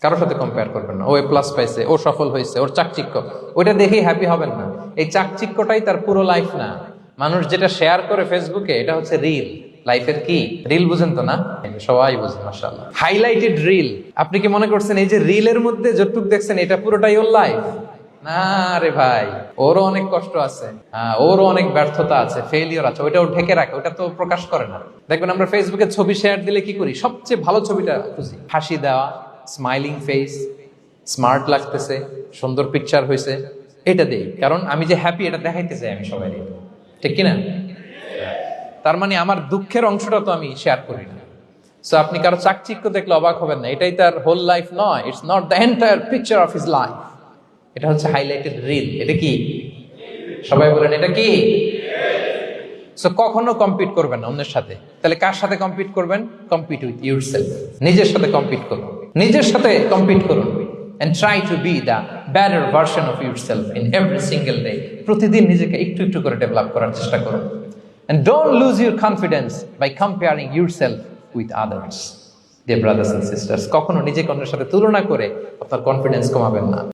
কারোর সাথে কম্পেয়ার করবেন না। ও প্লাস পাইছে, ও সফল হয়েছে, ওর চাকচিক্য, ওইটা দেখেই হ্যাপি হবেন না। এই চাকচিক্যটাই তার পুরো লাইফ না। মানুষ যেটা শেয়ার করে ফেসবুকে, এটা হচ্ছে রিল। লাইফের কি রিল বুঝেন তো না? সবাই বুঝেন মাশাআল্লাহ। Highlighted reel. আপনি কি মনে করছেন এই যে রিলের মধ্যে যতটুকু দেখছেন এটা পুরোটাই ওর লাইফ? না রে ভাই, ওরও অনেক কষ্ট আছে, ওরও অনেক ব্যর্থতা আছে, ফেলিওর আছে, ওইটা ও ঢেকে রাখে, ওটা তো প্রকাশ করে না। দেখবেন আমরা ফেসবুকে ছবি শেয়ার দিলে কি করি? সবচেয়ে ভালো ছবিটা খুঁজি, হাসি দেওয়া, স্মাইলিং ফেস, স্মার্ট লাগতেছে, সুন্দর পিকচার হয়েছে, এটা দেই। কারণ আমি যে হ্যাপি এটা দেখাইতে চাই আমি সবাই, ঠিক কিনা? তার মানে আমার দুঃখের অংশটা তো আমি শেয়ার করি না। সো আপনি কারো চাকচিক্য দেখলে অবাক হবেন না, এটাই তার হোল লাইফ নয়। It's not the entire picture of his life. এটা হচ্ছে হাইলাইটেড রিল। এটা কি? সবাই বলেন এটা কি? সো কখনো কম্পিট করবেন না অন্যের সাথে। তাহলে কার সাথে কম্পিট করবেন? Compete with yourself. নিজের সাথে কম্পিট করুন, নিজের সাথে কম্পিট করুন। and try to be the better version of yourself in every single day. প্রতিদিন নিজেকে একটু একটু করে ডেভেলপ করার চেষ্টা করুন। and don't lose your confidence by comparing yourself with others. Dear brothers and sisters, কখনো নিজেকে অন্যের সাথে তুলনা করে আপনার কনফিডেন্স কমাবেন না।